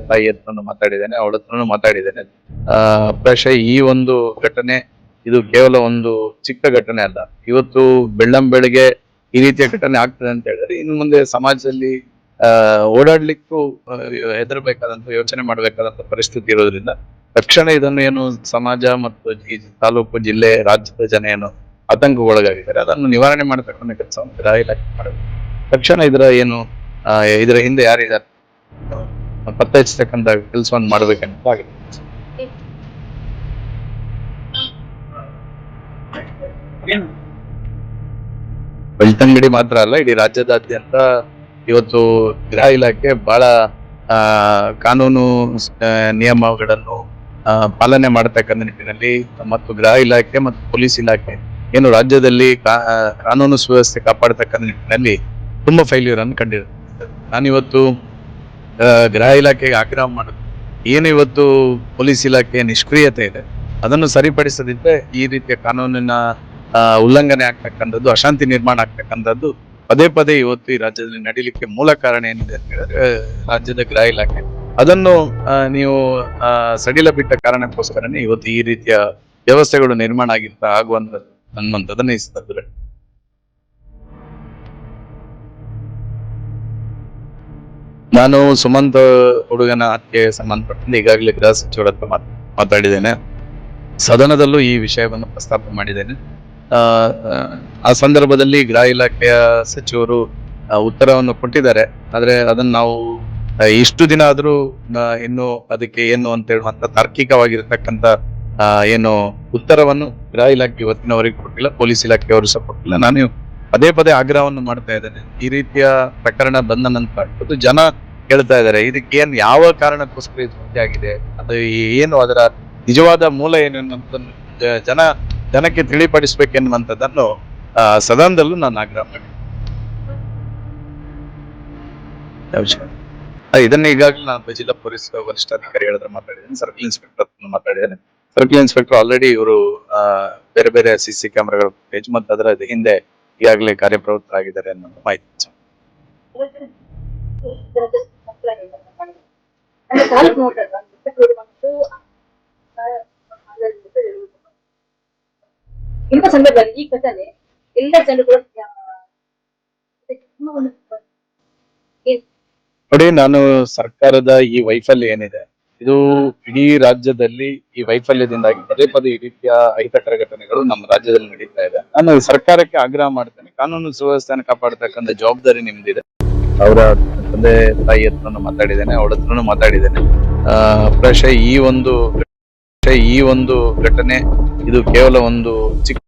ತಾಯಿ ಹತ್ರನು ಮಾತಾಡಿದ್ದೇನೆ, ಅವಳ ಹತ್ರನು ಮಾತಾಡಿದ್ದೇನೆ. ಪ್ರಾಯಶಃ ಈ ಒಂದು ಘಟನೆ ಇದು ಕೇವಲ ಒಂದು ಚಿಕ್ಕ ಘಟನೆ ಅಲ್ಲ. ಇವತ್ತು ಬೆಳ್ಳಂಬೆಳಗ್ಗೆ ಈ ರೀತಿಯ ಘಟನೆ ಆಗ್ತದೆ ಅಂತ ಹೇಳಿದ್ರೆ ಇನ್ನು ಮುಂದೆ ಸಮಾಜದಲ್ಲಿ ಓಡಾಡ್ಲಿಕ್ಕೂ ಹೆದರ್ಬೇಕಾದಂತ ಯೋಚನೆ ಮಾಡ್ಬೇಕಾದಂತ ಪರಿಸ್ಥಿತಿ ಇರೋದ್ರಿಂದ ತಕ್ಷಣ ಇದನ್ನು ಏನು ಸಮಾಜ ಮತ್ತು ಈ ತಾಲೂಕು, ಜಿಲ್ಲೆ, ರಾಜ್ಯದ ಜನ ಏನು ಆತಂಕಗೊಳಗಾಗಿದ್ದಾರೆ ಅದನ್ನು ನಿವಾರಣೆ ಮಾಡತಕ್ಕಂಥ ಕೆಲಸವನ್ನು ಗೃಹ ಇಲಾಖೆ ಮಾಡಬೇಕು. ತಕ್ಷಣ ಇದರ ಹಿಂದೆ ಯಾರಿದ್ದಾರೆ ಪತ್ತೆ ಹಚ್ಚತಕ್ಕಂತ ಕೆಲಸವನ್ನು ಮಾಡ್ಬೇಕಂತ ಆಗಿದೆ. ಬೆಳ್ತಂಗಡಿ ಮಾತ್ರ ಅಲ್ಲ, ಇಡೀ ರಾಜ್ಯದಾದ್ಯಂತ ಇವತ್ತು ಗೃಹ ಇಲಾಖೆ ಬಹಳ ಕಾನೂನು ನಿಯಮಗಳನ್ನು ಪಾಲನೆ ಮಾಡತಕ್ಕಂಥ ನಿಟ್ಟಿನಲ್ಲಿ ಮತ್ತು ಗೃಹ ಇಲಾಖೆ ಮತ್ತು ಪೊಲೀಸ್ ಇಲಾಖೆ ಏನು ರಾಜ್ಯದಲ್ಲಿ ಕಾನೂನು ಸುವ್ಯವಸ್ಥೆ ಕಾಪಾಡತಕ್ಕಂಥ ನಿಟ್ಟಿನಲ್ಲಿ ತುಂಬಾ ಫೈಲ್ಯೂರ್ ಅನ್ನು ಕಂಡಿರುತ್ತೆ. ನಾನಿವತ್ತು ಗೃಹ ಇಲಾಖೆಗೆ ಆಗ್ರಹ ಮಾಡುದು ಏನು ಇವತ್ತು ಪೊಲೀಸ್ ಇಲಾಖೆಯ ನಿಷ್ಕ್ರಿಯತೆ ಇದೆ ಅದನ್ನು ಸರಿಪಡಿಸದಿದ್ರೆ ಈ ರೀತಿಯ ಕಾನೂನಿನ ಉಲ್ಲಂಘನೆ ಆಗ್ತಕ್ಕಂಥದ್ದು, ಅಶಾಂತಿ ನಿರ್ಮಾಣ ಆಗ್ತಕ್ಕಂಥದ್ದು ಪದೇ ಪದೇ ಇವತ್ತು ಈ ರಾಜ್ಯದಲ್ಲಿ ನಡೀಲಿಕ್ಕೆ ಮೂಲ ಕಾರಣ ಏನಿದೆ ಅಂತ ಹೇಳಿದ್ರೆ ರಾಜ್ಯದ ಗೃಹ ಇಲಾಖೆ. ಅದನ್ನು ನೀವು ಸಡಿಲ ಬಿಟ್ಟ ಕಾರಣಕ್ಕೋಸ್ಕರನೇ ಇವತ್ತು ಈ ರೀತಿಯ ವ್ಯವಸ್ಥೆಗಳು ನಿರ್ಮಾಣ ಆಗುವಂಥದ್ದು ಅನ್ನುವಂಥದ್ದನ್ನ ಈ ಸಂದರ್ಭದಲ್ಲಿ ನಾನು ಸುಮಂತ್ ಹುಡುಗನ ಹತ್ಯೆಗೆ ಸಂಬಂಧಪಟ್ಟಂತೆ ಈಗಾಗಲೇ ಗೃಹ ಸಚಿವರ ಹತ್ರ ಮಾತಾಡಿದ್ದೇನೆ. ಸದನದಲ್ಲೂ ಈ ವಿಷಯವನ್ನು ಪ್ರಸ್ತಾಪ ಮಾಡಿದ್ದೇನೆ. ಆ ಸಂದರ್ಭದಲ್ಲಿ ಗೃಹ ಇಲಾಖೆಯ ಸಚಿವರು ಉತ್ತರವನ್ನು ಕೊಟ್ಟಿದ್ದಾರೆ. ಆದ್ರೆ ಅದನ್ನ ನಾವು ಇಷ್ಟು ದಿನ ಆದ್ರೂ ಇನ್ನು ಅದಕ್ಕೆ ಏನು ಅಂತ ಹೇಳುವಂತ ತಾರ್ಕಿಕವಾಗಿರ್ತಕ್ಕಂಥ ಏನು ಉತ್ತರವನ್ನು ಗೃಹ ಇಲಾಖೆ ಇವತ್ತಿನವರೆಗೆ ಕೊಟ್ಟಿಲ್ಲ, ಪೊಲೀಸ್ ಇಲಾಖೆಯವರು ಸಹ ಕೊಟ್ಟಿಲ್ಲ. ನಾನು ಪದೇ ಪದೇ ಆಗ್ರಹವನ್ನು ಮಾಡ್ತಾ ಇದ್ದೇನೆ. ಈ ರೀತಿಯ ಪ್ರಕರಣ ಬಂದ ನಂತರ ಜನ ಕೇಳ್ತಾ ಇದ್ದಾರೆ ಇದಕ್ಕೆ ಯಾವ ಕಾರಣಕ್ಕೋಸ್ಕರ ಇದು ಹತ್ಯೆ ಆಗಿದೆ, ಅದು ಏನು ಅದರ ನಿಜವಾದ ಮೂಲ ಏನು ಅನ್ನೋದನ್ನು ಜನಕ್ಕೆ ತಿಳಿಪಡಿಸ್ಬೇಕೆನ್ನುವಂಥದ್ದನ್ನು ಸದನದಲ್ಲೂ ನಾನು ಆಗ್ರಹ ಮಾಡಿದ್ದೆ. ಇದನ್ನ ಈಗಾಗಲೇ ನಾನು ಜಿಲ್ಲಾ ಪೊಲೀಸ್ ವರಿಷ್ಠಾಧಿಕಾರಿಗಳ ಹತ್ರ ಮಾತಾಡಿದ್ದೇನೆ, ಸರ್ಕಲ್ ಇನ್ಸ್ಪೆಕ್ಟರ್ ಮಾತಾಡಿದ್ದೇನೆ. ಸರ್ಕಲ್ ಇನ್ಸ್ಪೆಕ್ಟರ್ ಆಲ್ರೆಡಿ ಇವರು ಬೇರೆ ಬೇರೆ CC ಕ್ಯಾಮೆರಾಗಳ ಫುಟೇಜ್ ಮತ್ತು ಅದರ ಹಿಂದೆ ಈಗಾಗಲೇ ಕಾರ್ಯಪ್ರವೃತ್ತರಾಗಿದ್ದಾರೆ ಅನ್ನೋ ಮಾಹಿತಿ. ಇಂಥ ಸಂದರ್ಭದಲ್ಲಿ ಈ ಘಟನೆ ಎಲ್ಲ ಜನರು ನೋಡಿ, ನಾನು ಸರ್ಕಾರದ ಈ ವೈಫಲ್ಯ ಏನಿದೆ ಇದು ಇಡೀ ರಾಜ್ಯದಲ್ಲಿ ಈ ವೈಫಲ್ಯದಿಂದಾಗಿ ಪದೇ ಪದೇ ಈ ರೀತಿಯ ಅಹಿತಕರ ಘಟನೆಗಳು ನಮ್ಮ ರಾಜ್ಯದಲ್ಲಿ ನಡೀತಾ ಇದೆ. ನಾನು ಸರ್ಕಾರಕ್ಕೆ ಆಗ್ರಹ ಮಾಡ್ತೇನೆ, ಕಾನೂನು ಸುವ್ಯವಸ್ಥೆಯನ್ನು ಕಾಪಾಡತಕ್ಕಂಥ ಜವಾಬ್ದಾರಿ ನಿಮ್ದಿದೆ. ಅವರ ತಂದೆ ತಾಯಿ ಹತ್ರನು ಮಾತಾಡಿದ್ದೇನೆ, ಅವಳ ಹತ್ರನು ಮಾತಾಡಿದ್ದೇನೆ. ಪ್ರಾಯಶಃ ಈ ಒಂದು ಘಟನೆ ಇದು ಕೇವಲ ಒಂದು ಚಿಕ್ಕ